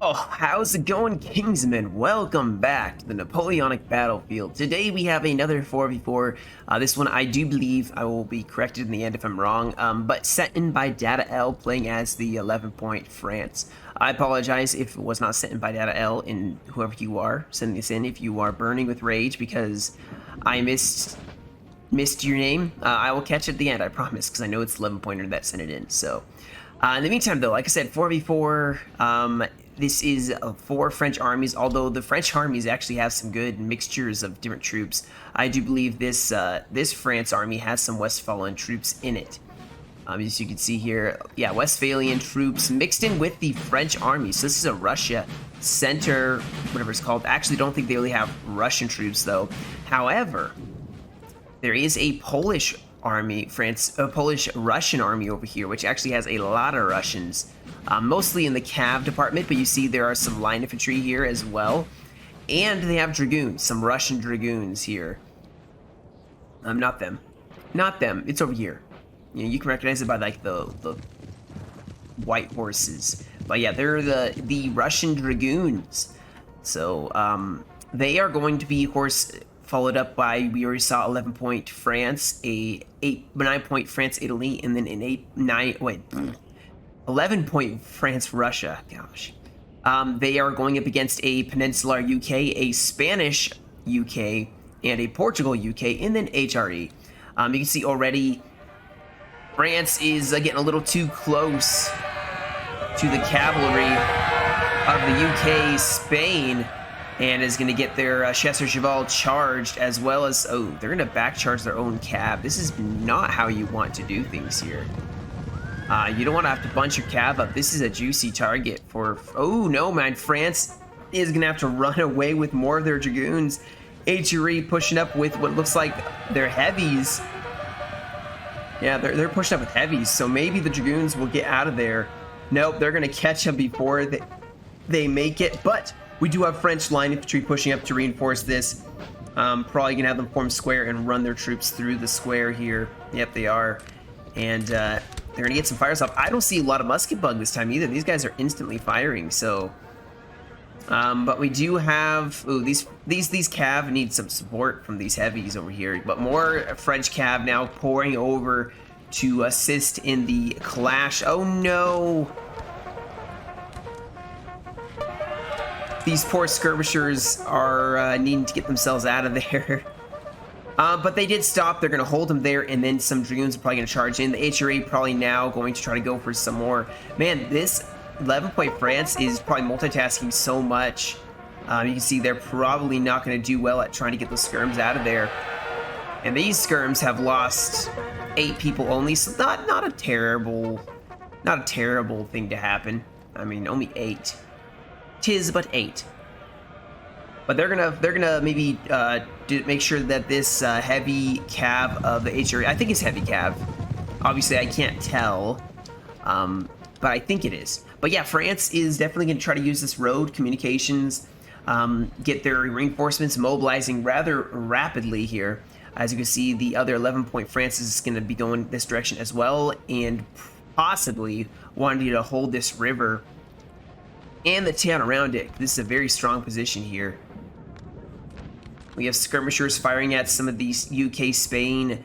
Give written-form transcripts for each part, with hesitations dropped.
Oh, how's it going, Kingsman? Welcome back to the Napoleonic battlefield. Today we have another 4v4. This one I do believe I will be corrected in the end if I'm wrong, but set in by Data L playing as the 11-point France. I apologize if it was not sent in by Data L, and whoever you are sending this in, if you are burning with rage because I missed your name. I will catch it at the end, I promise, because I know it's 11-pointer that sent it in. So in the meantime, though, like I said, 4v4. This is 4 French armies, although the French armies actually have some good mixtures of different troops. I do believe this France army has some Westphalian troops in it. As you can see here, yeah, Westphalian troops mixed in with the French army. So this is a Russia center, whatever it's called. Actually, don't think they really have Russian troops, though. However, there is a Polish army, Polish-Russian army over here, which actually has a lot of Russians, mostly in the cav department, but you see there are some line infantry here as well, and they have dragoons, some Russian dragoons here. Not them, it's over here. You know, you can recognize it by like the white horses, but yeah, they're the Russian dragoons. So they are going to be, of course, followed up by, we already saw 11-point France, 9-point France, Italy, and then an 11-point France, Russia. Gosh. They are going up against a Peninsular UK, a Spanish UK, and a Portugal UK, and then HRE. You can see already France is getting a little too close to the cavalry of the UK, Spain, and is going to get their Chasseur Cheval charged, as well as, oh, they're going to back charge their own cab. This is not how you want to do things here. You don't want to have to bunch your cab up. This is a juicy target for, oh no, man, France is going to have to run away with more of their dragoons. HRE pushing up with what looks like their heavies. Yeah, they're pushing up with heavies, so maybe the dragoons will get out of there. Nope, they're going to catch them before they make it, but we do have French line infantry pushing up to reinforce this. Probably going to have them form square and run their troops through the square here. Yep, they are. And they're going to get some fires off. I don't see a lot of musket bug this time either. These guys are instantly firing, so... but we do have... Ooh, these cav need some support from these heavies over here. But more French cav now pouring over to assist in the clash. Oh, no! These poor skirmishers are needing to get themselves out of there. But they did stop. They're going to hold them there, and then some dragoons are probably going to charge in. The HRA probably now going to try to go for some more. Man, this 11-point France is probably multitasking so much. You can see they're probably not going to do well at trying to get those skirms out of there. And these skirms have lost 8 people only, so not a terrible thing to happen. I mean, only 8. 'Tis but 8. But they're gonna maybe make sure that this heavy cav of the HRE, I think it's heavy cav. Obviously, I can't tell, but I think it is. But yeah, France is definitely gonna try to use this road communications, get their reinforcements mobilizing rather rapidly here. As you can see, the other 11-point France is gonna be going this direction as well, and possibly wanting to hold this river and the town around it. This is a very strong position here. We have skirmishers firing at some of these UK, Spain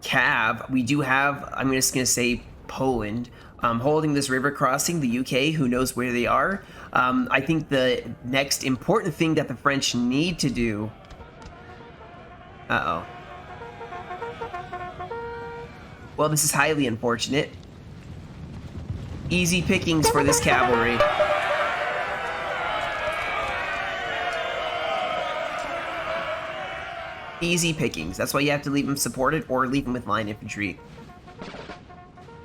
cav. We do have, I'm just going to say Poland, holding this river crossing. The UK, who knows where they are. I think the next important thing that the French need to do... Uh-oh. Well, this is highly unfortunate. Easy pickings for this cavalry. Easy pickings. That's why you have to leave them supported or leave them with line infantry.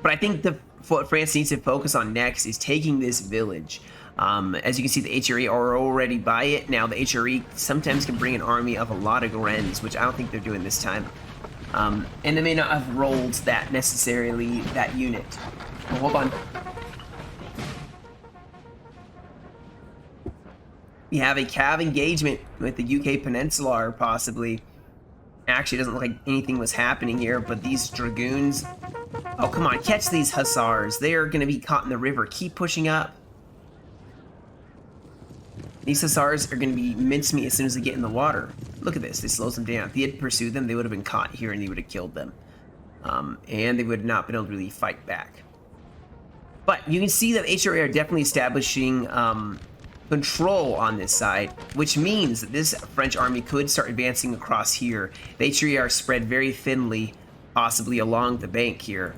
But I think what France needs to focus on next is taking this village. As you can see, the HRE are already by it. Now, the HRE sometimes can bring an army of a lot of Grenz, which I don't think they're doing this time. And they may not have rolled that necessarily, that unit. Well, hold on. We have a cav engagement with the UK Peninsular, possibly. Actually, it doesn't look like anything was happening here, but these dragoons... Oh, come on, catch these hussars. They are going to be caught in the river. Keep pushing up. These hussars are going to be mincemeat as soon as they get in the water. Look at this. This slows them down. If they had pursued them, they would have been caught here and they would have killed them. And they would not been able to really fight back. But you can see that HRA are definitely establishing control on this side, which means that this French army could start advancing across here. The HRA are spread very thinly, possibly along the bank here.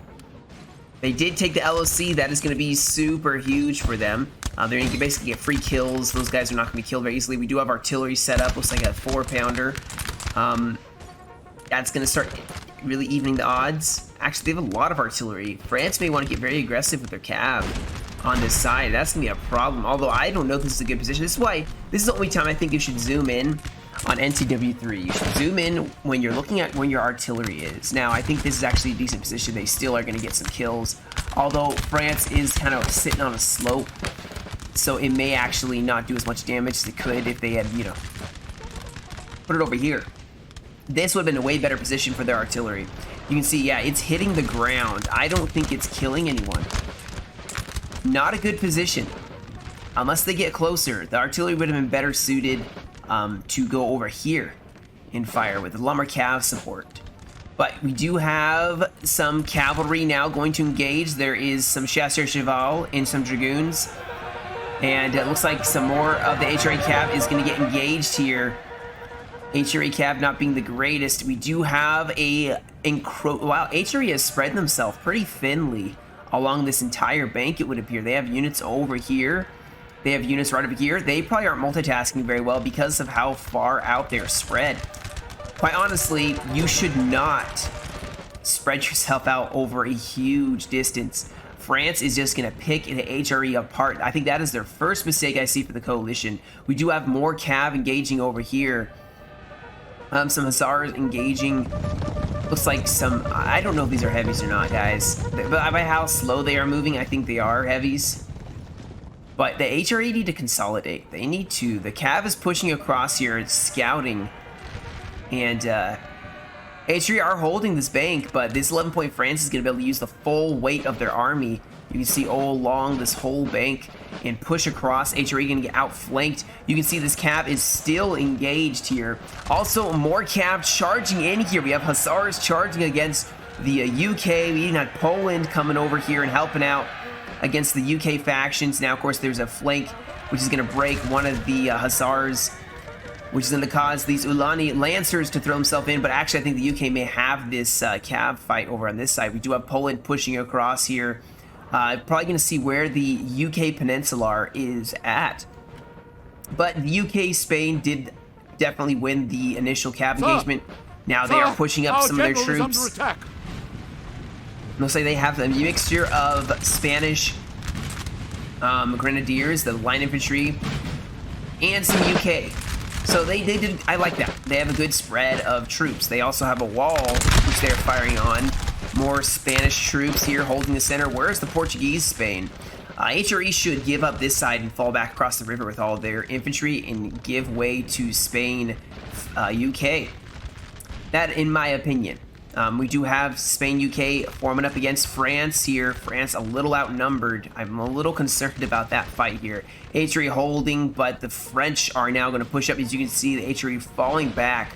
They did take the LOC. That is going to be super huge for them. They're going to basically get free kills. Those guys are not going to be killed very easily. We do have artillery set up. Looks like a 4-pounder. That's going to start really evening the odds. Actually, they have a lot of artillery. France may want to get very aggressive with their cav on this side. That's going to be a problem. Although I don't know if this is a good position. This is why this is the only time I think you should zoom in on NCW3. You should zoom in when you're looking at where your artillery is. Now, I think this is actually a decent position. They still are going to get some kills. Although France is kind of sitting on a slope, so it may actually not do as much damage as it could if they had, you know, put it over here. This would have been a way better position for their artillery. You can see, yeah, it's hitting the ground. I don't think it's killing anyone. Not a good position. Unless they get closer. The artillery would have been better suited to go over here and fire with the lumber cav support. But we do have some cavalry now going to engage. There is some chasseurs cheval and some dragoons. And it looks like some more of the HRA cav is going to get engaged here. HRA cav not being the greatest. We do have a wow, HRA has spread themselves pretty thinly along this entire bank, it would appear. They have units over here. They have units right over here. They probably aren't multitasking very well because of how far out they're spread. Quite honestly, you should not spread yourself out over a huge distance. France is just going to pick the HRE apart. I think that is their first mistake I see for the coalition. We do have more cav engaging over here. Some hussars engaging. Looks like some, I don't know if these are heavies or not, guys. But by how slow they are moving, I think they are heavies. But the HRE need to consolidate. They need to. The cav is pushing across here. It's scouting. And HRE are holding this bank, but this 11-point France is going to be able to use the full weight of their army. You can see all along this whole bank and push across. HRE going to get outflanked. You can see this cav is still engaged here. Also, more cav charging in here. We have hussars charging against the UK. We even had Poland coming over here and helping out against the UK factions. Now, of course, there's a flank which is going to break one of the hussars, which is going to cause these Ulani Lancers to throw himself in. But actually, I think the UK may have this cav fight over on this side. We do have Poland pushing across here. Probably going to see where the UK Peninsular is at. But the UK Spain did definitely win the initial cav engagement. Now they are pushing up some of their troops. Looks like they have a mixture of Spanish grenadiers, the line infantry, and some UK. So they did, I like that. They have a good spread of troops. They also have a wall, which they're firing on. More Spanish troops here holding the center. Where's the Portuguese Spain? HRE should give up this side and fall back across the river with all of their infantry and give way to Spain, UK. That, in my opinion. We do have Spain, UK forming up against France here. France a little outnumbered. I'm a little concerned about that fight here. HRE holding, but the French are now going to push up. As you can see, the HRE falling back.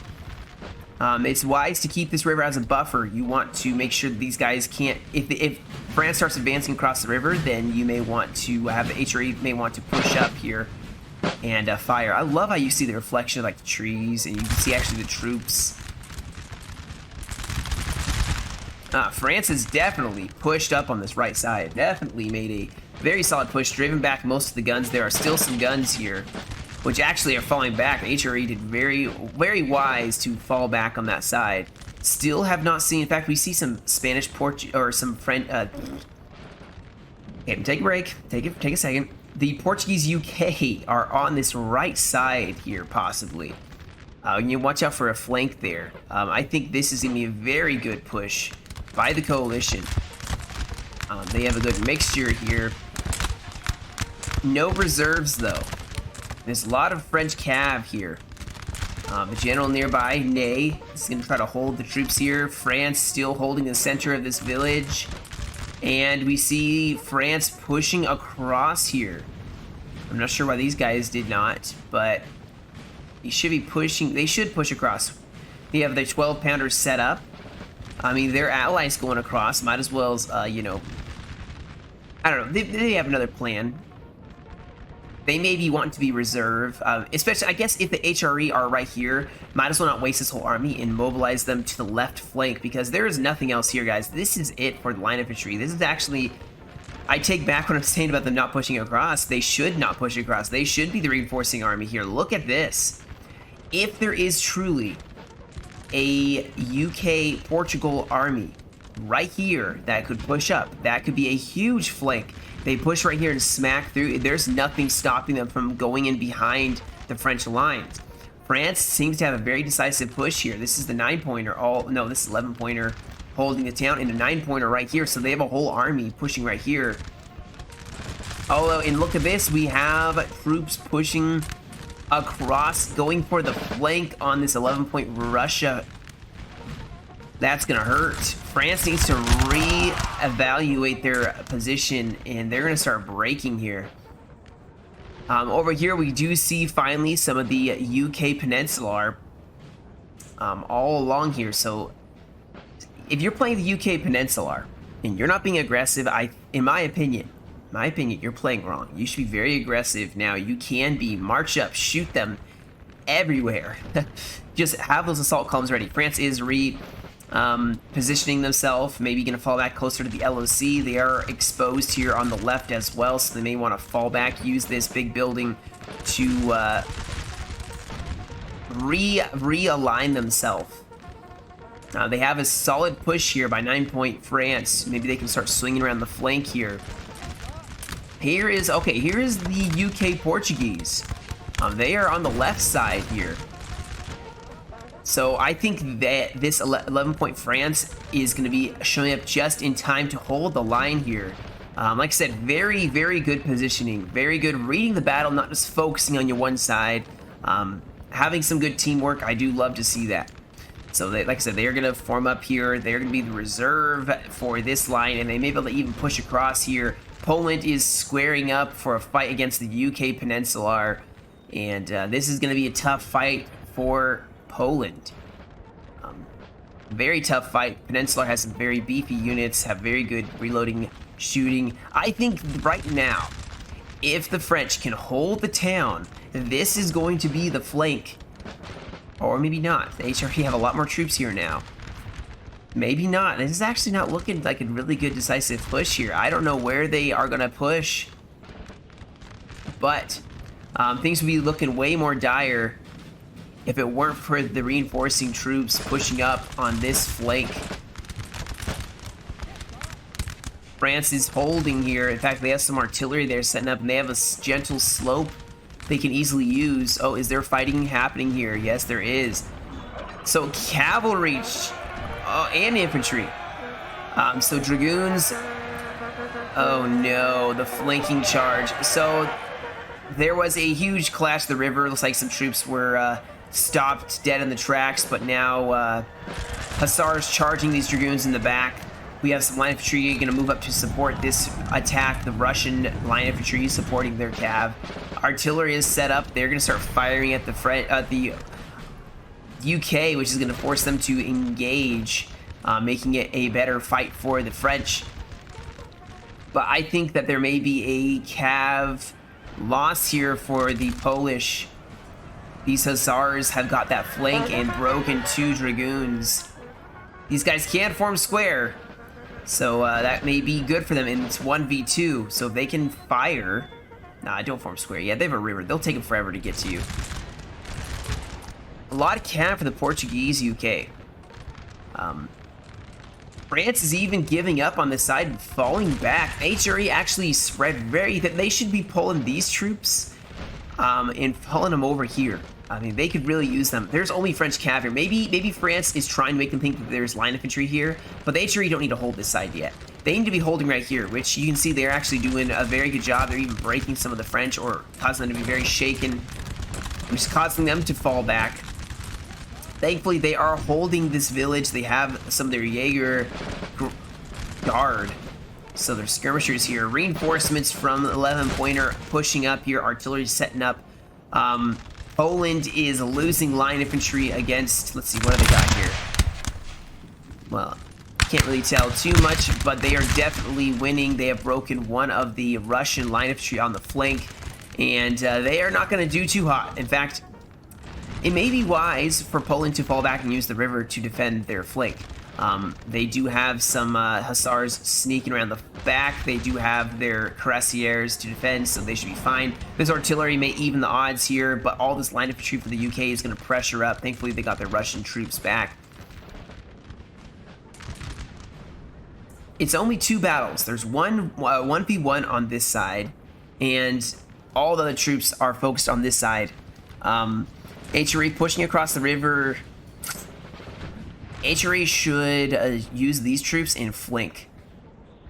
It's wise to keep this river as a buffer. You want to make sure that these guys can't... If France starts advancing across the river, then you may want to have the HRE may want to push up here and fire. I love how you see the reflection of like the trees, and you can see actually the troops. France has definitely pushed up on this right side. Definitely made a very solid push, driven back most of the guns. There are still some guns here, which actually are falling back. HRE did very, very wise to fall back on that side. Still have not seen, in fact, we see some Spanish, or some French, okay, take a break, take a second. The Portuguese UK are on this right side here, possibly. You watch out for a flank there. I think this is going to be a very good push by the coalition. They have a good mixture here. No reserves, though. There's a lot of French cav here. The general nearby, Ney, is going to try to hold the troops here. France still holding the center of this village. And we see France pushing across here. I'm not sure why these guys did not, but they should be pushing. They should push across. They have their 12-pounders set up. I mean, their allies going across. Might as well, you know, I don't know. They have another plan. They maybe want to be reserve, especially, I guess, if the HRE are right here, might as well not waste this whole army and mobilize them to the left flank, because there is nothing else here, guys. This is it for the line infantry. This is actually, I take back what I'm saying about them not pushing across. They should not push across. They should be the reinforcing army here. Look at this. If there is truly a UK-Portugal army right here that could push up, that could be a huge flank. They push right here and smack through. There's nothing stopping them from going in behind the French lines. France seems to have a very decisive push here. This is the 9-pointer. No, this is 11-pointer holding the town, and a 9-pointer right here. So they have a whole army pushing right here. Although, and look at this, we have troops pushing across, going for the flank on this 11-point Russia. That's gonna hurt. France needs to re-evaluate their position, and they're gonna start breaking here. Over here, we do see finally some of the UK Peninsular all along here. So, if you're playing the UK Peninsular and you're not being aggressive, in my opinion, you're playing wrong. You should be very aggressive. Now, you can be march up, shoot them everywhere. Just have those assault columns ready. France is positioning themselves, maybe going to fall back closer to the LOC. They are exposed here on the left as well, so they may want to fall back, use this big building to realign themselves. They have a solid push here by 9-point France. Maybe they can start swinging around the flank here. Here is the UK Portuguese. They are on the left side here. So I think that this 11-point France is going to be showing up just in time to hold the line here. Like I said, very, very good positioning. Very good reading the battle, not just focusing on your one side. Having some good teamwork, I do love to see that. So like I said, they're going to form up here. They're going to be the reserve for this line, and they may be able to even push across here. Poland is squaring up for a fight against the UK Peninsular, and this is going to be a tough fight for Poland. Very tough fight. Peninsular has some very beefy units, have very good reloading, shooting. I think right now, if the French can hold the town, this is going to be the flank. Or maybe not. The HRE have a lot more troops here now. Maybe not. This is actually not looking like a really good decisive push here. I don't know where they are going to push, but things would be looking way more dire if it weren't for the reinforcing troops pushing up on this flank. France is holding here. In fact, they have some artillery there setting up, and they have a gentle slope they can easily use. Oh, is there fighting happening here? Yes, there is. So cavalry and infantry. So dragoons. Oh no, the flanking charge. So there was a huge clash at the river. Looks like some troops were stopped dead in the tracks, but now Hussars charging these dragoons in the back. We have some line infantry going to move up to support this attack. The Russian line infantry supporting their cav. Artillery is set up. They're going to start firing at the UK, which is going to force them to engage, making it a better fight for the French. But I think that there may be a cav loss here for the Polish. These Hussars have got that flank and broken 2 dragoons. These guys can't form square, so that may be good for them. And it's 1v2, so if they can fire. Nah, don't form square. Yeah, they have a river. They'll take them forever to get to you. A lot of cav for the Portuguese UK. France is even giving up on this side and falling back. HRE actually spread they should be pulling these troops and pulling them over here. I mean, they could really use them. There's only French cav here. Maybe France is trying to make them think that there's line infantry here, but the HRE don't need to hold this side yet. They need to be holding right here, which you can see they're actually doing a very good job. They're even breaking some of the French or causing them to be very shaken, which is causing them to fall back. Thankfully, they are holding this village. They have some of their Jaeger guard So there's skirmishers here. Reinforcements from 11-pointer pushing up here. Artillery setting up. Poland is losing line infantry against... Let's see, what have they got here? Well, can't really tell too much, but they are definitely winning. They have broken one of the Russian line infantry on the flank, and they are not going to do too hot. In fact, it may be wise for Poland to fall back and use the river to defend their flank. They do have some hussars sneaking around the back. They do have their cuirassiers to defend, so they should be fine. This artillery may even the odds here, but all this line infantry for the UK is going to pressure up. Thankfully, they got their Russian troops back. It's only 2 battles. There's 1v1 on this side, and all the other troops are focused on this side. HRE pushing across the river. HRE should use these troops and flank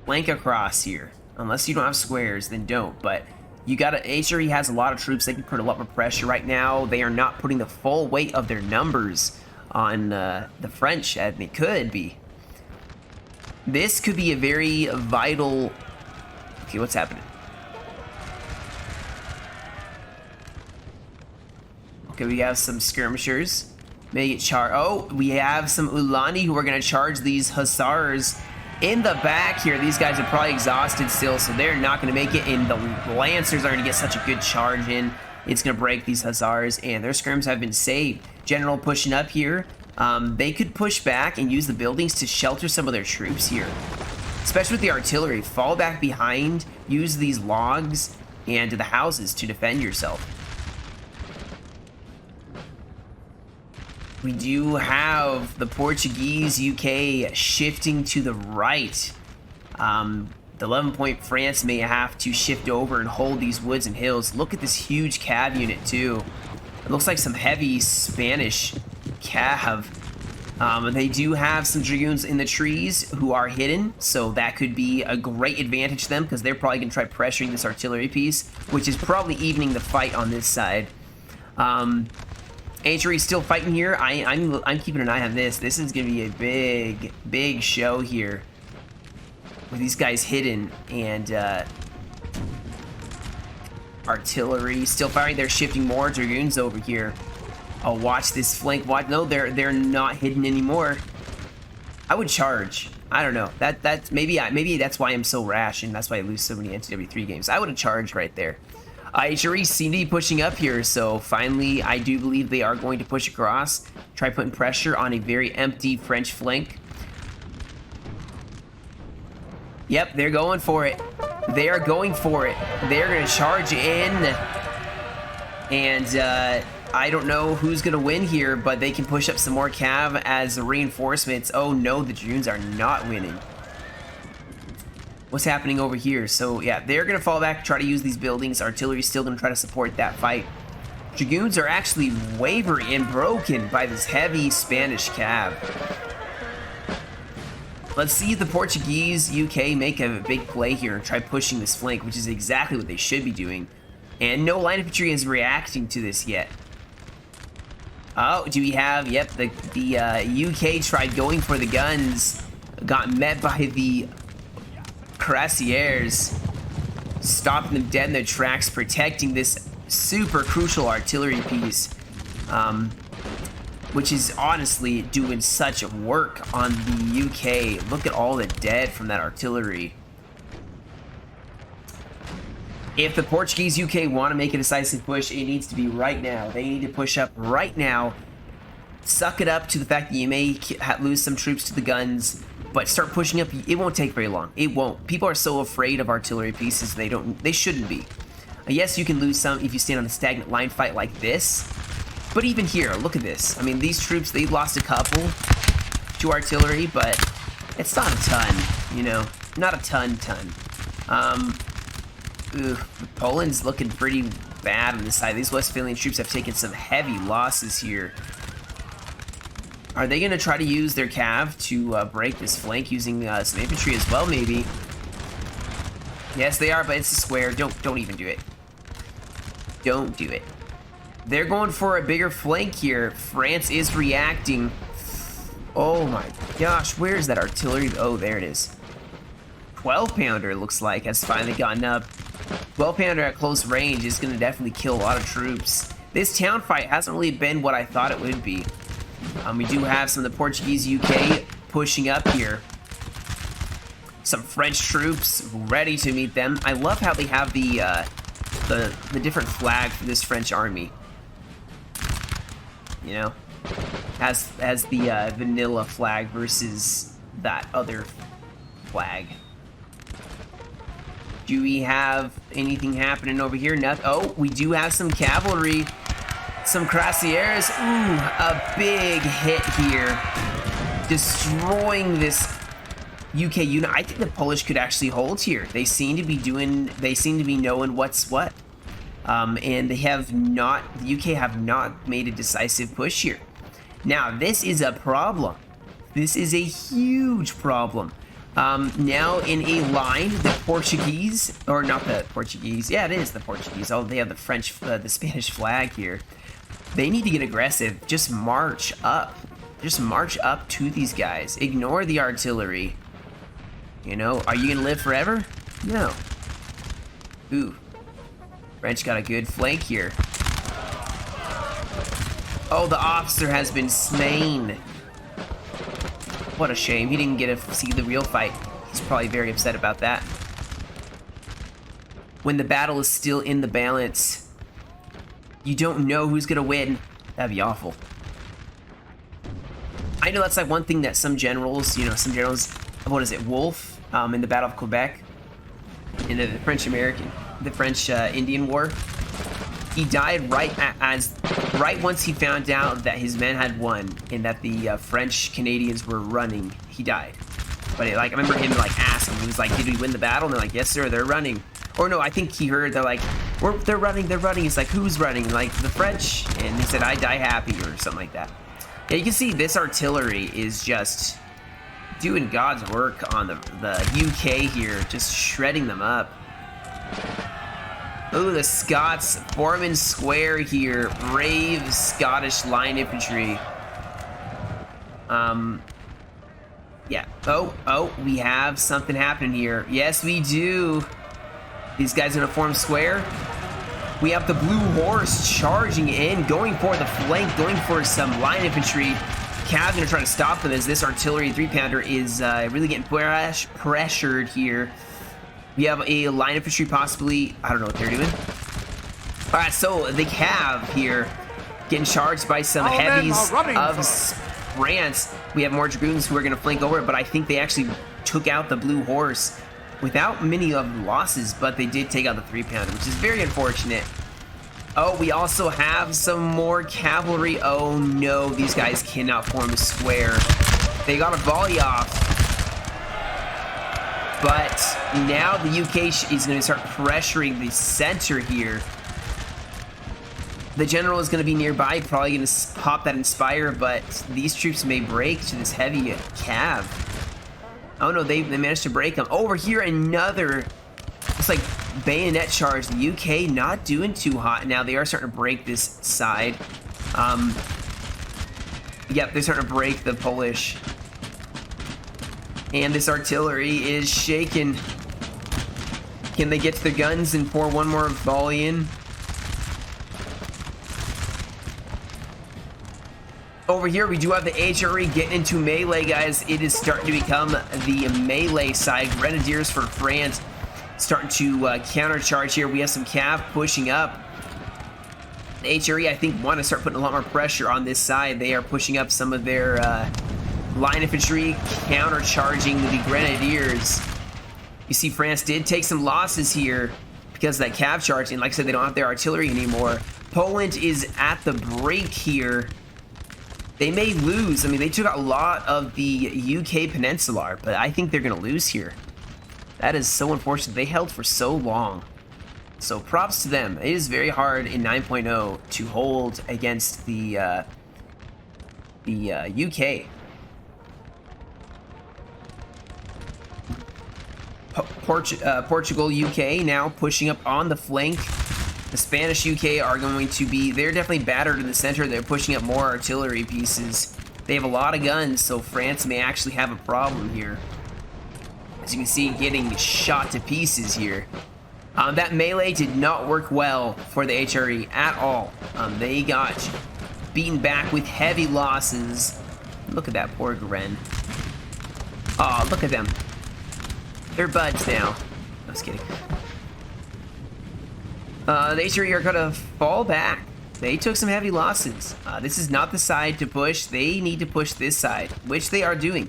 across here. Unless you don't have squares, then don't. But you gotta. HRE has a lot of troops. They can put a lot more pressure right now. They are not putting the full weight of their numbers on the French as they could be. This could be a very vital. Okay, what's happening? Okay, we have some skirmishers. Make it oh, we have some Ulani who are going to charge these hussars in the back here. These guys are probably exhausted still, so they're not going to make it. And the Lancers are going to get such a good charge in. It's going to break these hussars, and their skirms have been saved. General pushing up here. They could push back and use the buildings to shelter some of their troops here. Especially with the artillery. Fall back behind, use these logs and the houses to defend yourself. We do have the Portuguese UK shifting to the right. The 11-point France may have to shift over and hold these woods and hills. Look at this huge cav unit too. It looks like some heavy Spanish cav. They do have some dragoons in the trees who are hidden, so that could be a great advantage to them because they're probably going to try pressuring this artillery piece, which is probably evening the fight on this side. HRE still fighting here. I'm keeping an eye on this. This is going to be a big show here with these guys hidden and artillery still firing. They're shifting more dragoons over here. Oh, watch this flank. Watch. No, they're not hidden anymore. I would charge. I don't know. That's maybe that's why I'm so rash and that's why I lose so many NTW3 games. I would have charged right there. HRE seem to be pushing up here, so finally I do believe they are going to push across, try putting pressure on a very empty French flank. Yep, they're going for it. They are going for it. They're going to charge in, and I don't know who's going to win here, but they can push up some more cav as reinforcements. Oh no, the Dragoons are not winning. What's happening over here? So yeah, they're going to fall back, try to use these buildings. Artillery's still going to try to support that fight. Dragoons are actually wavering and broken by this heavy Spanish cav. Let's see if the Portuguese UK make a big play here and try pushing this flank, which is exactly what they should be doing. And no line infantry is reacting to this yet. Oh, do we have... Yep, the UK tried going for the guns, got met by the cuirassiers, stopping them dead in their tracks, protecting this super crucial artillery piece, which is honestly doing such work on the UK. Look at all the dead from that artillery. If the Portuguese UK want to make a decisive push, it needs to be right now. They need to push up right now. Suck it up to the fact that you may lose some troops to the guns, but start pushing up. It won't take very long. It won't. People are so afraid of artillery pieces, they shouldn't be. Yes, you can lose some if you stand on a stagnant line fight like this, but even here, look at this. I mean, these troops, they lost a couple to artillery, but it's not a ton, you know, not a ton. Poland's looking pretty bad on this side. These Westphalian troops have taken some heavy losses here. Are they going to try to use their cav to break this flank using some infantry as well, maybe? Yes, they are, but it's a square. Don't even do it. Don't do it. They're going for a bigger flank here. France is reacting. Oh my gosh, where's that artillery? Oh, there it is. 12 pounder, looks like, has finally gotten up. 12 pounder at close range is going to definitely kill a lot of troops. This town fight hasn't really been what I thought it would be. We do have some of the Portuguese UK pushing up here. Some French troops ready to meet them. I love how they have the different flag for this French army. You know, has the vanilla flag versus that other flag. Do we have anything happening over here? No. Oh, we do have some cavalry. Some cuirassiers. Ooh, a big hit here. Destroying this UK unit. I think the Polish could actually hold here. They seem to be knowing what's what. And they have not, the UK have not made a decisive push here. Now, this is a problem. This is a huge problem. Now in a line, the Portuguese, or not the Portuguese, yeah, it is the Portuguese. Oh, they have the French, the Spanish flag here. They need to get aggressive. Just march up. Just march up to these guys. Ignore the artillery. You know, are you gonna live forever? No. Ooh. French got a good flank here. Oh, the officer has been slain. What a shame. He didn't get to see the real fight. He's probably very upset about that. When the battle is still in the balance, you don't know who's gonna win. That'd be awful. I know that's like one thing that some generals, you know, what is it, Wolfe, in the Battle of Quebec, in the French Indian War, he died right once he found out that his men had won and that the French Canadians were running. He died. But I remember him asking, he was like, "Did we win the battle?" And they're like, "Yes, sir, they're running." Or no, I think he heard they're like, they're running. He's like, "Who's running?" Like, the French. And he said, "I die happy," or something like that. Yeah, you can see this artillery is just doing God's work on the UK here, just shredding them up. Ooh, the Scots forming square here. Brave Scottish line infantry. Yeah. Oh, we have something happening here. Yes, we do. These guys are gonna form square. We have the Blue Horse charging in, going for the flank, going for some line infantry. Cav's gonna try to stop them as this artillery 3-pounder is really getting pressured here. We have a line infantry possibly, I don't know what they're doing. All right, so the Cav here getting charged by some heavies of France. We have more dragoons who are gonna flank over, but I think they actually took out the Blue Horse without many of the losses, but they did take out the 3-pounder, which is very unfortunate. Oh, we also have some more cavalry. Oh no, these guys cannot form a square. They got a volley off. But now the UK is going to start pressuring the center here. The general is going to be nearby, probably going to pop that Inspire, but these troops may break to this heavy Cav. Oh no, they managed to break them. Over here, another, it's like bayonet charge. The UK not doing too hot now. They are starting to break this side. Yep, they're starting to break the Polish. And this artillery is shaken. Can they get to the guns and pour one more volley in? Over here, we do have the HRE getting into melee, guys. It is starting to become the melee side. Grenadiers for France starting to countercharge here. We have some Cav pushing up. The HRE, I think, want to start putting a lot more pressure on this side. They are pushing up some of their line infantry, countercharging the Grenadiers. You see, France did take some losses here because of that Cav charge, and like I said, they don't have their artillery anymore. Poland is at the break here. They may lose. I mean, they took out a lot of the UK Peninsular, but I think they're going to lose here. That is so unfortunate. They held for so long. So props to them. It is very hard in 9.0 to hold against the UK. Portugal, UK now pushing up on the flank. The Spanish UK are going to be, they're definitely battered in the center. They're pushing up more artillery pieces. They have a lot of guns, so France may actually have a problem here. as you can see, getting shot to pieces here. That melee did not work well for the HRE at all. They got beaten back with heavy losses. Look at that poor Gren. Oh, look at them. They're buds now. I was kidding. The HRE are gonna fall back. They took some heavy losses. This is not the side to push. They need to push this side, which they are doing.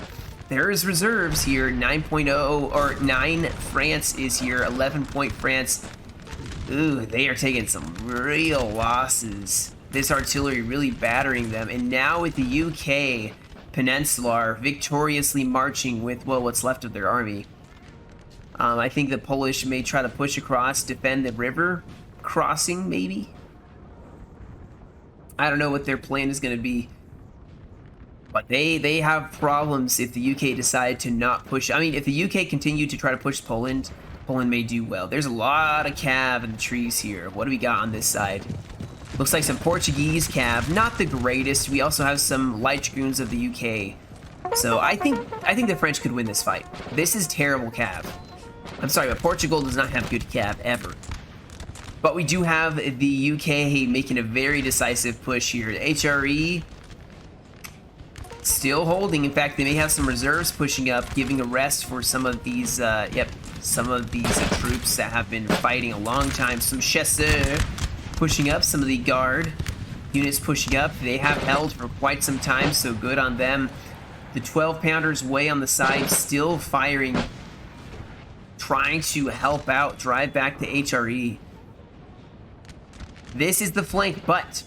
There is reserves here, 9.0, or 9 France is here, 11 point France. Ooh, they are taking some real losses. This artillery really battering them. And now with the UK Peninsular victoriously marching with, well, what's left of their army. I think the Polish may try to push across, defend the river crossing, maybe? I don't know what their plan is going to be. But they have problems if the UK decide to not push. I mean, if the UK continue to try to push Poland, Poland may do well. There's a lot of cav in the trees here. What do we got on this side? Looks like some Portuguese cav, not the greatest. We also have some light dragoons of the UK. So I think the French could win this fight. This is terrible cav. I'm sorry, but Portugal does not have good cav ever. But we do have the UK making a very decisive push here. The HRE still holding. In fact, they may have some reserves pushing up, giving a rest for some of these, some of these troops that have been fighting a long time. Some chasseurs pushing up, some of the guard units pushing up. They have held for quite some time, so good on them. The 12-pounders way on the side, still firing, trying to help out, drive back the HRE. This is the flank, but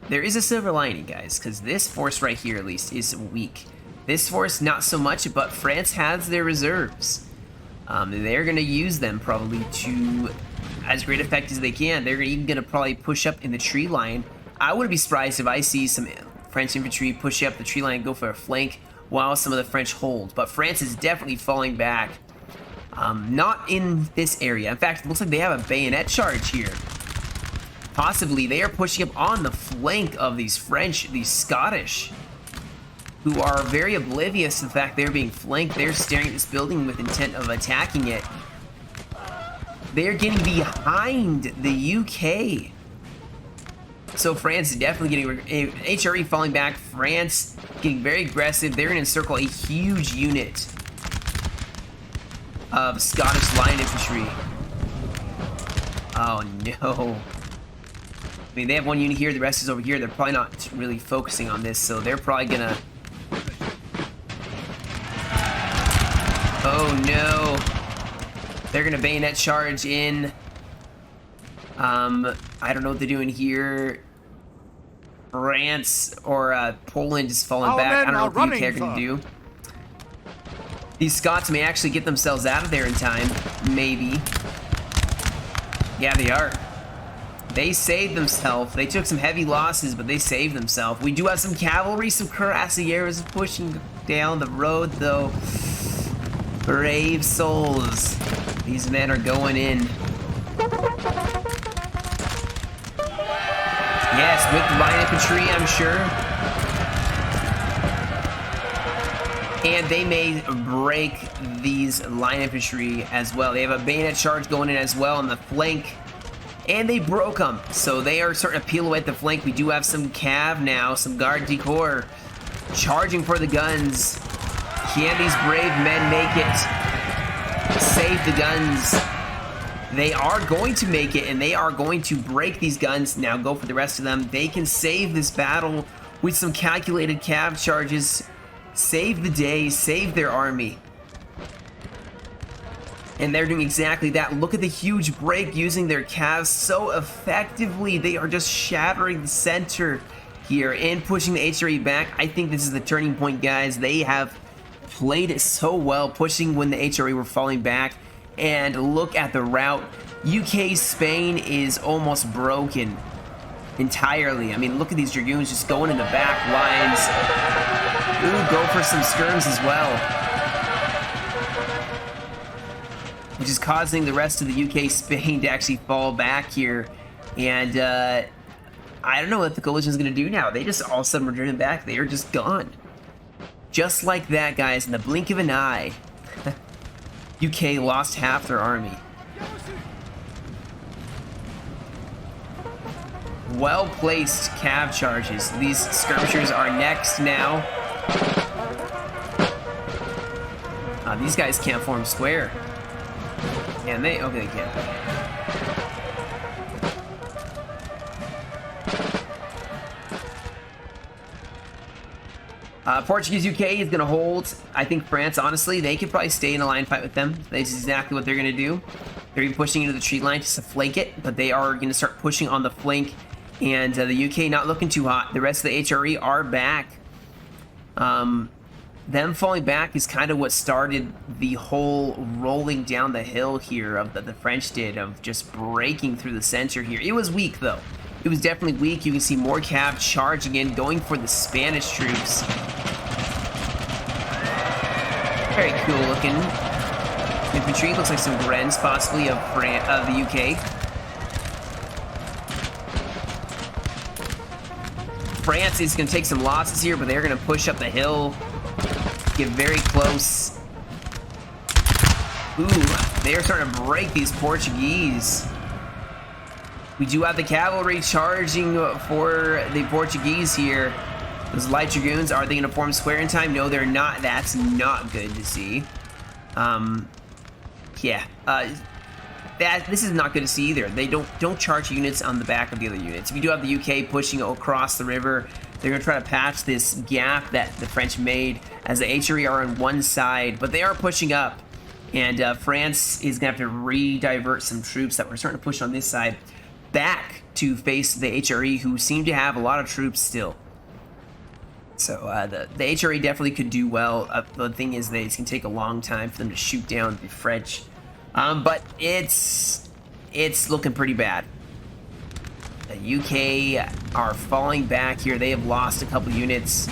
there is a silver lining, guys, because this force right here, at least, is weak. This force, not so much, but France has their reserves. They're going to use them probably to as great effect as they can. They're even going to probably push up in the tree line. I wouldn't be surprised if I see some French infantry push up the tree line and go for a flank while some of the French hold. But France is definitely falling back. Not in this area. In fact, it looks like they have a bayonet charge here. Possibly they are pushing up on the flank of these French, these Scottish, who are very oblivious to the fact they're being flanked. They're staring at this building with intent of attacking it. They're getting behind the UK. So France is definitely getting, HRE falling back, France getting very aggressive. They're going to encircle a huge unit of Scottish line infantry. Oh no. I mean, they have one unit here, the rest is over here. They're probably not really focusing on this, so they're probably gonna... Oh no. They're gonna bayonet charge in. I don't know what they're doing here. France or Poland is falling back. I don't know what the UK are gonna do. These Scots may actually get themselves out of there in time. Maybe. Yeah, they are. They saved themselves. They took some heavy losses, but they saved themselves. We do have some cavalry, some cuirassiers pushing down the road, though. Brave souls. These men are going in. Yes, with the line infantry, I'm sure. And they may break these line infantry as well. They have a bayonet charge going in as well on the flank. And they broke them, so they are starting to peel away at the flank. We do have some cav now, some garde du corps charging for the guns. Can these brave men make it? Save the guns. They are going to make it, and they are going to break these guns. Now go for the rest of them. They can save this battle with some calculated cav charges. Save the day, save their army. And they're doing exactly that. Look at the huge break using their calves so effectively. They are just shattering the center here and pushing the HRE back. I think this is the turning point, guys. They have played it so well, pushing when the HRE were falling back. And look at the route. UK-Spain is almost broken entirely. I mean, look at these dragoons just going in the back lines. Ooh, go for some skirms as well. Which is causing the rest of the UK Spain to actually fall back here. And I don't know what the coalition is going to do now. They just all of a sudden were driven back. They are just gone. Just like that, guys, in the blink of an eye. UK lost half their army. Well-placed cav charges. These skirmishers are next now. These guys can't form square. And they... Okay, they can. Portuguese UK is going to hold. I think France, honestly, they could probably stay in a line fight with them. That's exactly what they're going to do. They're even pushing into the tree line just to flank it, but they are going to start pushing on the flank. And the UK not looking too hot. The rest of the HRE are back. Them falling back is kind of what started the whole rolling down the hill here of that the French did, of just breaking through the center here. It was weak, though. It was definitely weak. You can see more cav charging in, going for the Spanish troops. Very cool looking infantry. Looks like some Grens, possibly, of the UK. France is going to take some losses here, but they're going to push up the hill, get very close. Ooh, they are starting to break these Portuguese. We do have the cavalry charging for the Portuguese here. Those light dragoons, are they going to form square in time? No, they're not. That's not good to see. This is not good to see either. They don't charge units on the back of the other units. We do have the UK pushing across the river. They're going to try to patch this gap that the French made as the HRE are on one side, but they are pushing up. And France is going to have to re-divert some troops that were starting to push on this side back to face the HRE, who seem to have a lot of troops still. So the HRE definitely could do well. The thing is that it's going to take a long time for them to shoot down the French. But it's looking pretty bad. The UK are falling back here. They have lost a couple units.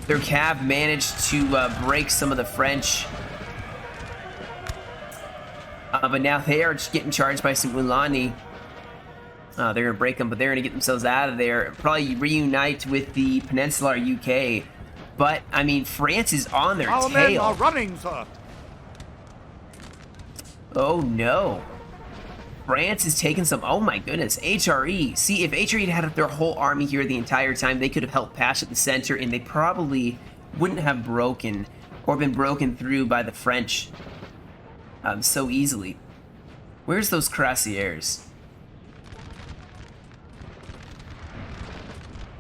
Their cav managed to break some of the French. But now they are just getting charged by some Ulani. They're going to break them, but they're going to get themselves out of there. Probably reunite with the Peninsular UK. But, I mean, France is on their tail. Our men are running, sir. Oh, no. France is taking some... Oh, my goodness. HRE. See, if HRE had their whole army here the entire time, they could have helped patch at the center, and they probably wouldn't have broken or been broken through by the French so easily. Where's those cuirassiers?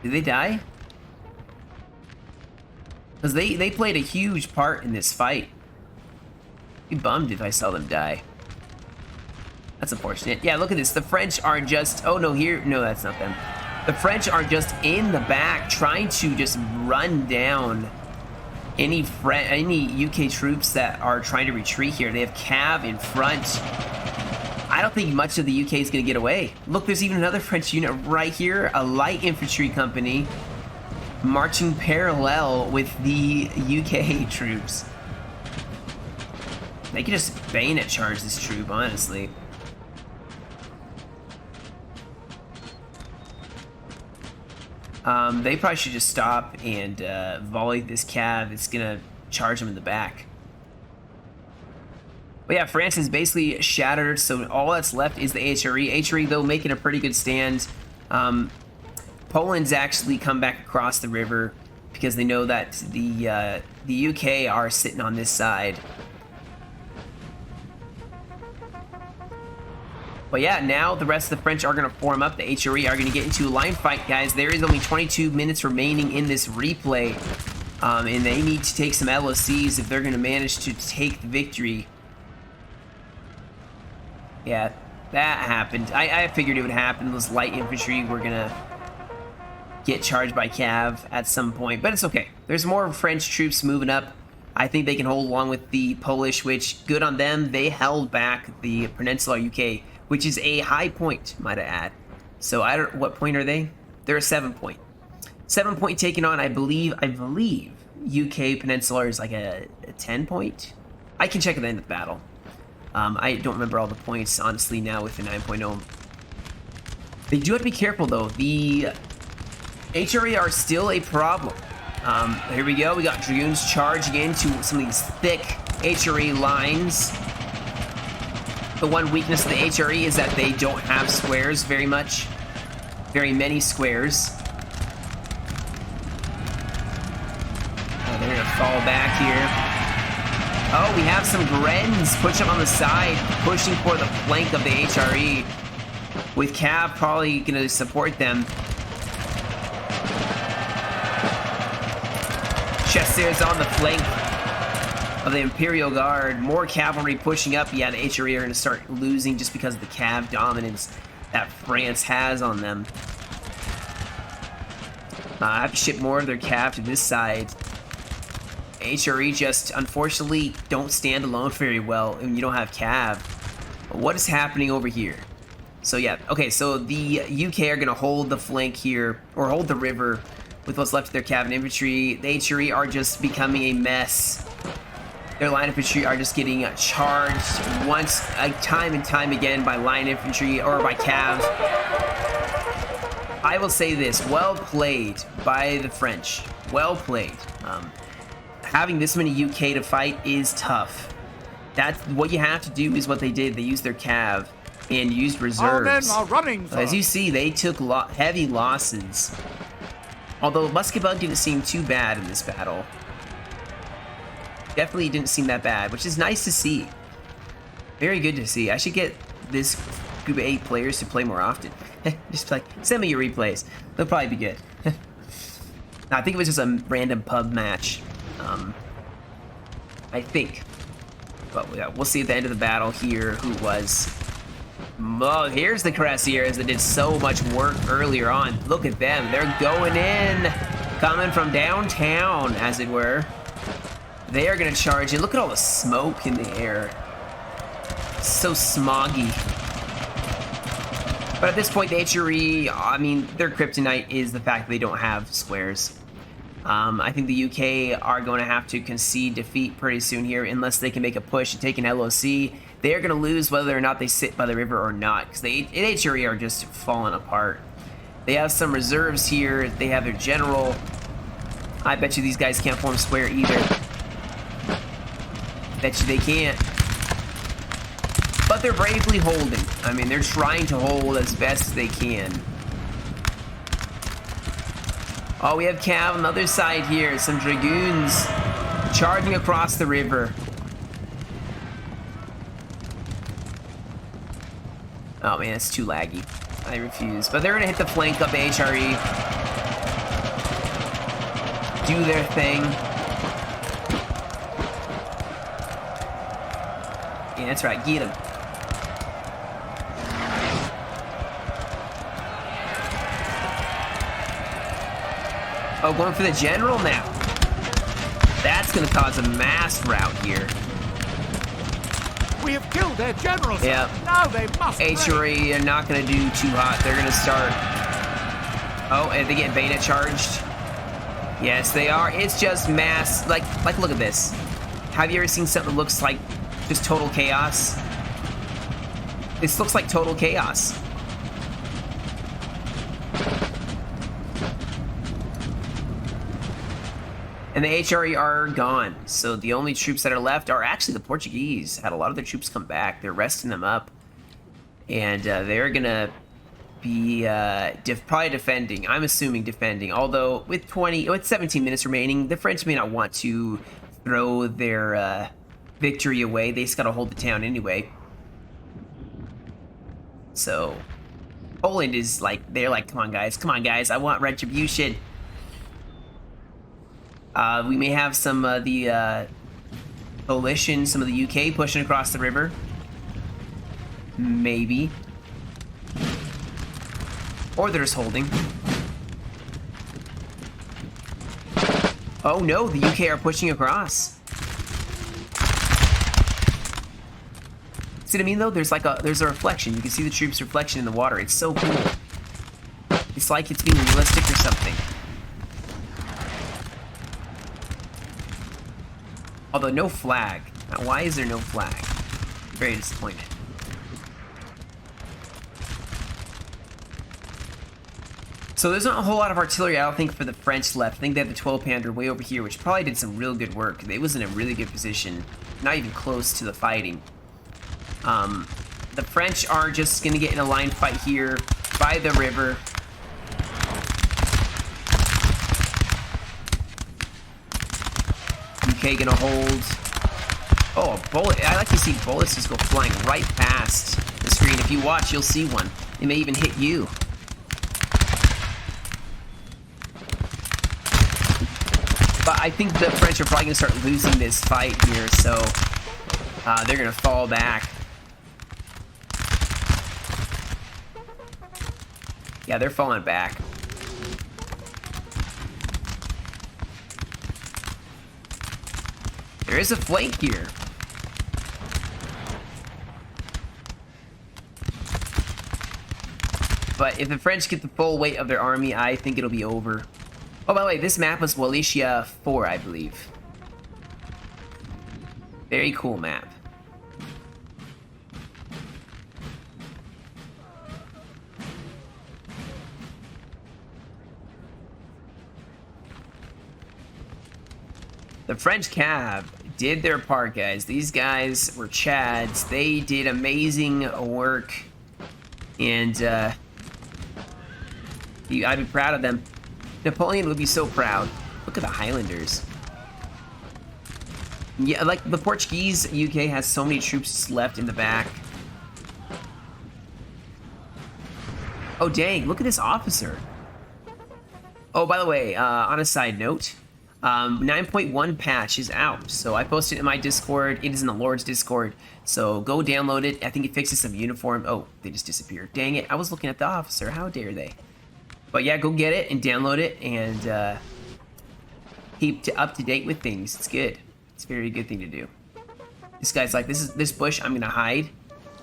Did they die? Because they played a huge part in this fight. I'd be bummed if I saw them die. That's unfortunate. Yeah, look at this. The French are just... Oh, no, here... No, that's not them. The French are just in the back trying to just run down any UK troops that are trying to retreat here. They have cav in front. I don't think much of the UK is going to get away. Look, there's even another French unit right here. A light infantry company marching parallel with the UK troops. They could just bayonet charge this troop, honestly. They probably should just stop and volley this cav. It's going to charge them in the back. But yeah, France is basically shattered, so all that's left is the HRE. HRE, though, making a pretty good stand. Poland's actually come back across the river because they know that the UK are sitting on this side. But yeah, now the rest of the French are going to form up. The HRE are going to get into a line fight, guys. There is only 22 minutes remaining in this replay. And they need to take some LOCs if they're going to manage to take the victory. Yeah, that happened. I figured it would happen. Those light infantry were going to get charged by cav at some point. But it's okay. There's more French troops moving up. I think they can hold along with the Polish, which, good on them. They held back the Peninsular UK, which is a high point, might I add. So what point are they? They're a 7 point. 7 point taken on, I believe UK Peninsular is like a 10 point. I can check at the end of the battle. I don't remember all the points, honestly, now with the 9.0. They do have to be careful, though. The HRE are still a problem. Here we go. We got Dragoons charging into some of these thick HRE lines. The one weakness of the HRE is that they don't have squares very much. Very many squares. Oh, they're gonna fall back here. Oh, we have some Grens pushing up on the side, pushing for the flank of the HRE. With Cav probably gonna support them. Chasseurs on the flank of the Imperial Guard. More cavalry pushing up. Yeah, the HRE are going to start losing just because of the Cav dominance that France has on them. I have to ship more of their Cav to this side. HRE just, unfortunately, don't stand alone very well, and you don't have Cav. But what is happening over here? So yeah, okay, so the UK are going to hold the flank here, or hold the river with what's left of their Cav and infantry. The HRE are just becoming a mess. Their line infantry are just getting charged time and time again by line infantry or by Cav. I will say this, well played by the French. Well played. Having this many UK to fight is tough. That's what you have to do is what they did. They used their Cav and used reserves. Our men are running, sir. As you see, they took heavy losses. Although musket bug didn't seem too bad in this battle. Definitely didn't seem that bad, which is nice to see. Very good to see. I should get this group of 8 players to play more often. Just like, send me your replays. They'll probably be good. I think it was just a random pub match. I think. But yeah, we'll see at the end of the battle here who was. Oh, here's the Cuirassiers that did so much work earlier on. Look at them. They're going in. Coming from downtown, as it were. They are going to charge in. Look at all the smoke in the air. So smoggy. But at this point, the HRE, I mean, their kryptonite is the fact that they don't have squares. I think the UK are going to have to concede defeat pretty soon here unless they can make a push and take an LOC. They are going to lose whether or not they sit by the river or not because the HRE are just falling apart. They have some reserves here. They have their general. I bet you these guys can't form square either. Bet you they can't. But they're bravely holding. I mean, they're trying to hold as best as they can. Oh, we have Cav on the other side here. Some Dragoons charging across the river. Oh man, it's too laggy. I refuse. But they're going to hit the flank of the HRE. Do their thing. Yeah, that's right. Get him. Oh, going for the general now. That's going to cause a mass rout here. We have killed their general. Yeah. Now they must. HRE are not going to do too hot. They're going to start. Oh, and they get beta charged. Yes, they are. It's just mass. Like look at this. Have you ever seen something that looks like just total chaos? This looks like total chaos. And the HRE are gone. So the only troops that are left are actually the Portuguese. Had a lot of their troops come back. They're resting them up. And they're going to be probably defending. I'm assuming defending. Although with 17 minutes remaining, the French may not want to throw their victory away. They just got to hold the town anyway. So Poland is like, they're like, come on guys, I want retribution. We may have some of the coalition, some of the UK pushing across the river. Maybe. Or they're just holding. Oh no, the UK are pushing across. See what I mean though? There's a reflection. You can see the troops' reflection in the water. It's so cool. It's like it's being realistic or something. Although no flag. Now, why is there no flag? Very disappointed. So there's not a whole lot of artillery, I don't think, for the French left. I think they have the 12 pounder way over here, which probably did some real good work. They was in a really good position. Not even close to the fighting. the French are just gonna get in a line fight here by the river. UK gonna hold. Oh, a bullet. I like to see bullets just go flying right past the screen. If you watch, you'll see one. It may even hit you. But I think the French are probably gonna start losing this fight here, so they're gonna fall back. Yeah, they're falling back. There is a flank here. But if the French get the full weight of their army, I think it'll be over. Oh, by the way, this map was Wallachia 4, I believe. Very cool map. The French cav did their part, guys. These guys were Chads. They did amazing work. And I'd be proud of them. Napoleon would be so proud. Look at the Highlanders. Yeah, like the Portuguese UK has so many troops left in the back. Oh, dang. Look at this officer. Oh, by the way, on a side note, 9.1 patch is out, so I posted it in my Discord. It is in the Lord's Discord, so go download it. I think it fixes some uniform. Oh, they just disappeared. Dang it, I was looking at the officer. How dare they? But yeah, go get it and download it and keep up to date with things. It's good. It's a very good thing to do. This guy's like, this bush, I'm gonna hide.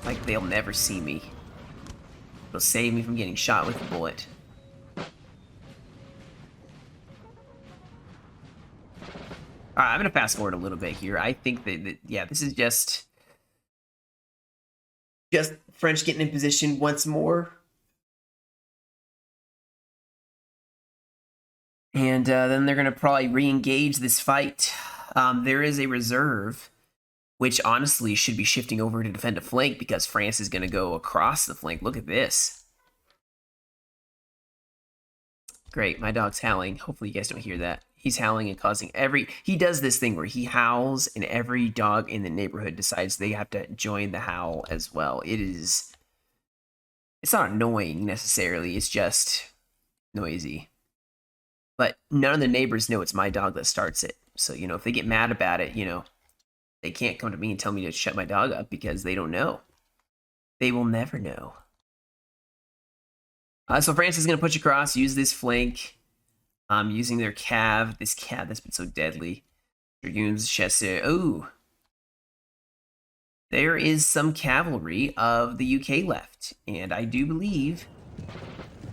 Like, they'll never see me. It'll save me from getting shot with a bullet. Alright, I'm gonna fast forward a little bit here. I think that yeah, this is just French getting in position once more. And then they're gonna probably re-engage this fight. There is a reserve, which honestly should be shifting over to defend a flank because France is gonna go across the flank. Look at this. Great, my dog's howling. Hopefully you guys don't hear that. He's howling and causing he does this thing where he howls and every dog in the neighborhood decides they have to join the howl as well. It's not annoying necessarily, it's just noisy. But none of the neighbors know it's my dog that starts it. So, you know, if they get mad about it, you know, they can't come to me and tell me to shut my dog up because they don't know. They will never know. So France is going to push across, use this flank, using their cav. This cav that's been so deadly. Dragoons, chasseurs. Ooh. There is some cavalry of the UK left. And I do believe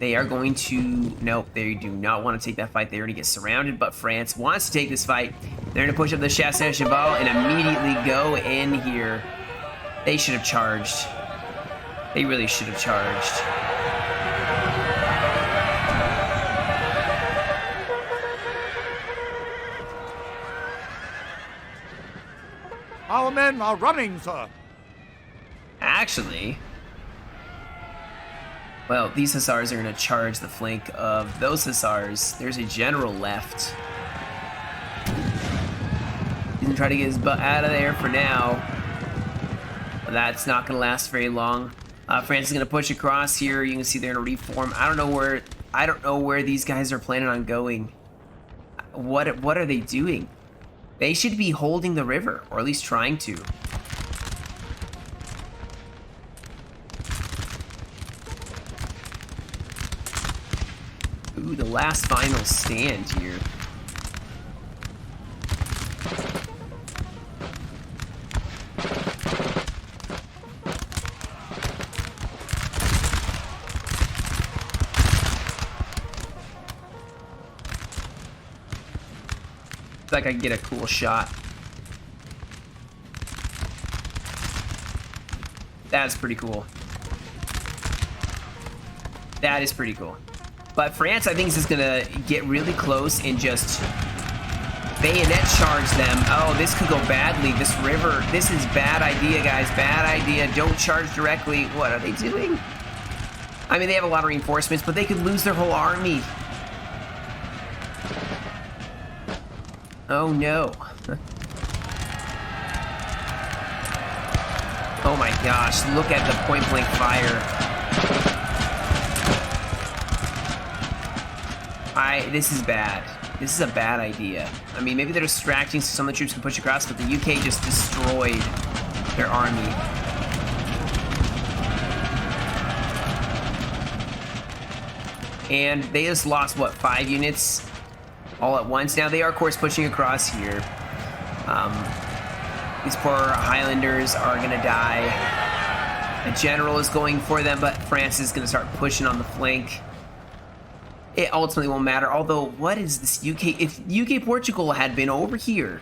they are going to... Nope, they do not want to take that fight. They already get surrounded, but France wants to take this fight. They're going to push up the chasseurs cheval and immediately go in here. They should have charged. They really should have charged. Our men are running, sir. Actually, well, these hussars are going to charge the flank of those hussars. There's a general left. He's going to try to get his butt out of there for now. But that's not going to last very long. France is going to push across here. You can see they're going to reform. I don't know where these guys are planning on going. What are they doing? They should be holding the river, or at least trying to. Ooh, the last final stand here. Like I can get a cool shot. That's pretty cool. That is pretty cool. But France, I think, is just gonna get really close and just bayonet charge them. Oh, this could go badly. This river, this is bad idea, guys. Bad idea. Don't charge directly. What are they doing? I mean, they have a lot of reinforcements, but they could lose their whole army. Oh, no. Oh my gosh, look at the point-blank fire. This is bad. This is a bad idea. I mean, maybe they're distracting so some of the troops can push across, but the UK just destroyed their army. And they just lost, what, 5 units all at once? Now, they are, of course, pushing across here. These poor Highlanders are going to die. A general is going for them, but France is going to start pushing on the flank. It ultimately won't matter. Although, what is this UK? If UK-Portugal had been over here,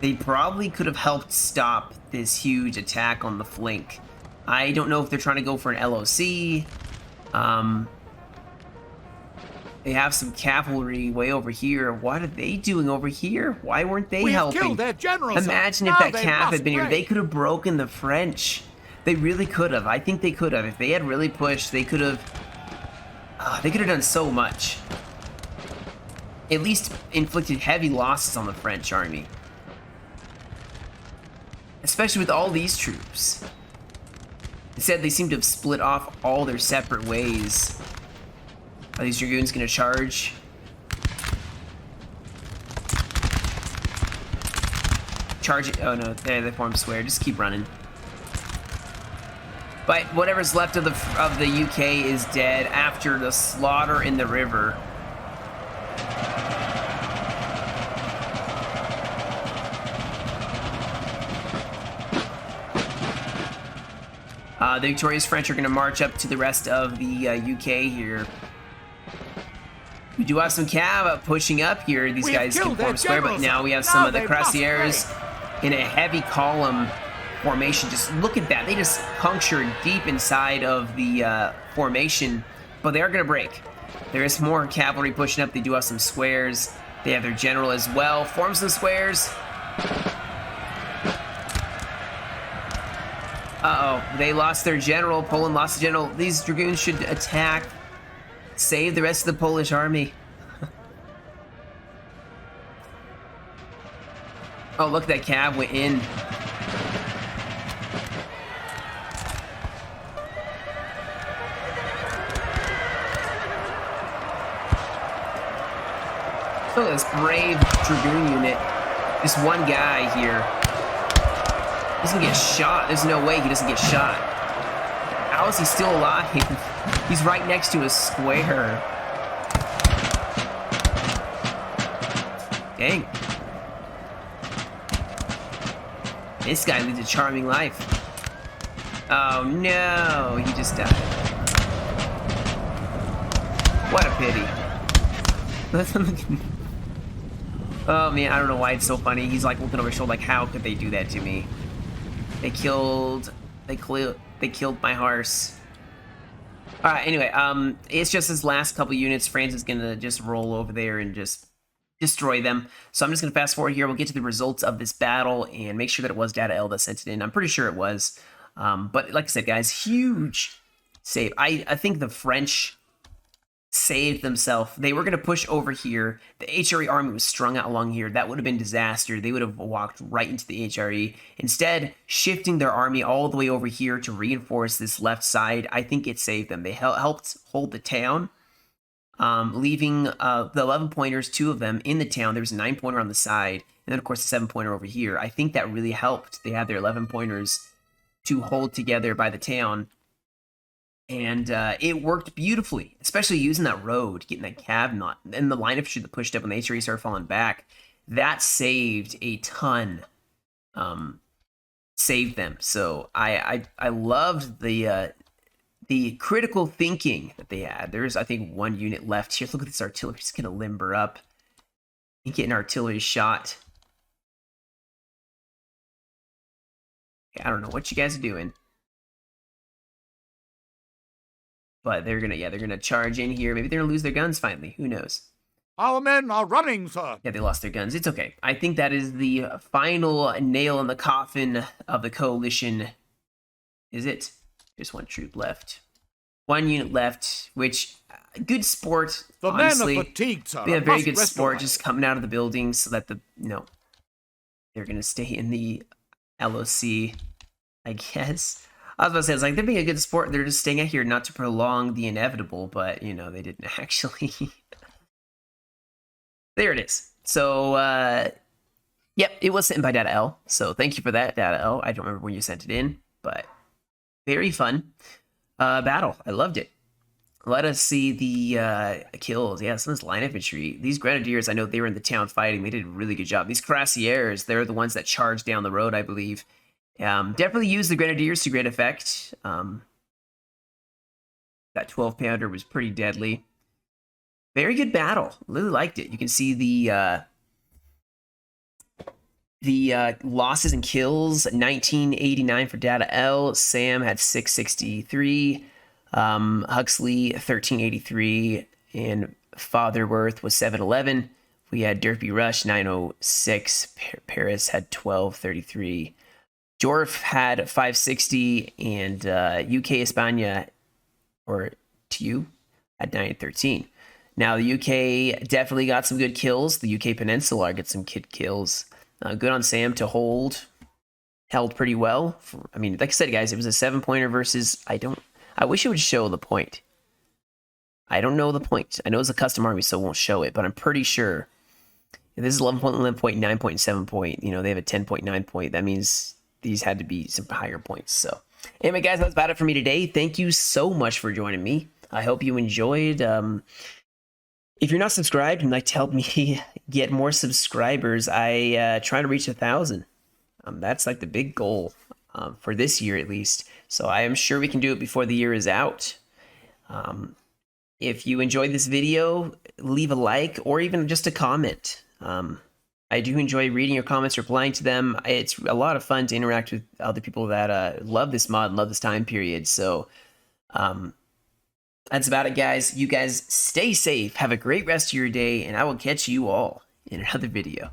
they probably could have helped stop this huge attack on the flank. I don't know if they're trying to go for an LOC. They have some cavalry way over here. What are they doing over here? Why weren't they helping? Killed their generals. Imagine if that cav had been here. They could have broken the French. They really could have. I think they could have. If they had really pushed, they could have... they could have done so much. At least inflicted heavy losses on the French army. Especially with all these troops. Instead, they seem to have split off all their separate ways. Are these Dragoons gonna charge? Charge it. Oh no, they formed square. Just keep running. But whatever's left of the UK is dead after the slaughter in the river. The victorious French are going to march up to the rest of the UK here. We do have some cav pushing up here. These guys can form square, but now we have some of the cuirassiers in a heavy column formation. Just look at that. They just punctured deep inside of the formation, but they are going to break. There is more cavalry pushing up. They do have some squares. They have their general as well. Forms the squares. Uh-oh. They lost their general. Poland lost the general. These dragoons should attack. Save the rest of the Polish army. Oh, look, that cav went in. Look at this brave dragoon unit. This one guy here. He's gonna get shot. There's no way he doesn't get shot. How is he still alive? He's right next to a square. Dang. This guy leads a charming life. Oh no, he just died. What a pity. Oh man, I don't know why it's so funny. He's like looking over his shoulder like, how could they do that to me? They killed my horse. Alright, anyway, it's just his last couple units. France is gonna just roll over there and just destroy them. So I'm just gonna fast forward here. We'll get to the results of this battle and make sure that it was Data L that sent it in. I'm pretty sure it was. But like I said, guys, huge save. I think the French saved themselves. They were going to push over here. The HRE army was strung out along here. That would have been disaster. They would have walked right into the HRE. Instead, shifting their army all the way over here to reinforce this left side, I think it saved them. They helped hold the town, leaving the 11-pointers, 2 of them, in the town. There was a 9-pointer on the side, and then, of course, the 7-pointer over here. I think that really helped. They had their 11-pointers to hold together by the town. And it worked beautifully, especially using that road, getting that cav knot, and the line of infantry that pushed up when the HRE started falling back. That saved a ton. Saved them. So I loved the critical thinking that they had. There's, I think, 1 unit left here. Look at this artillery. It's gonna limber up and get an artillery shot. I don't know what you guys are doing. But they're gonna charge in here. Maybe they're gonna lose their guns finally. Who knows? Our men are running, sir. Yeah, they lost their guns. It's okay. I think that is the final nail in the coffin of the coalition. Is it? Just one troop left. One unit left, which, good sport, The honestly. men are fatigued, sir. Yeah, and very must good rest sport, awhile. just coming out of the building so that they're going to stay in the LOC, I guess. I was about to say, it's like, they're being a good sport. They're just staying out here not to prolong the inevitable, but, they didn't actually. There it is. So, yep, it was sent by Data L. So thank you for that, Data L. I don't remember when you sent it in, but very fun battle. I loved it. Let us see the kills. Yeah, some of this line infantry. These grenadiers, I know they were in the town fighting. They did a really good job. These cuirassiers, they're the ones that charged down the road, I believe. Definitely use the grenadiers to great effect. That 12-pounder was pretty deadly. Very good battle. Really liked it. You can see the losses and kills. 1989 for Data L. Sam had 663. Huxley 1383, and Fatherworth was 711. We had Derpy Rush 906. Paris had 1233. Jorf had 560, and UK España, or TU, had 913. Now, the UK definitely got some good kills. The UK Peninsula got some kid kills. Good on Sam to held pretty well. I mean, like I said, guys, it was a 7-pointer versus, I wish it would show the point. I don't know the point. I know it's a custom army, so it won't show it, but I'm pretty sure. If this is 11 point, 11 point, 9 point, 7 point, they have a 10.9 point. That means these had to be some higher points. So, anyway, guys, that's about it for me today. Thank you so much for joining me. I hope you enjoyed. If you're not subscribed and like to help me get more subscribers, I try to reach 1,000. That's like the big goal for this year at least. So I am sure we can do it before the year is out. If you enjoyed this video, leave a like or even just a comment. I do enjoy reading your comments, replying to them. It's a lot of fun to interact with other people that love this mod and love this time period. So that's about it, guys. You guys stay safe. Have a great rest of your day, and I will catch you all in another video.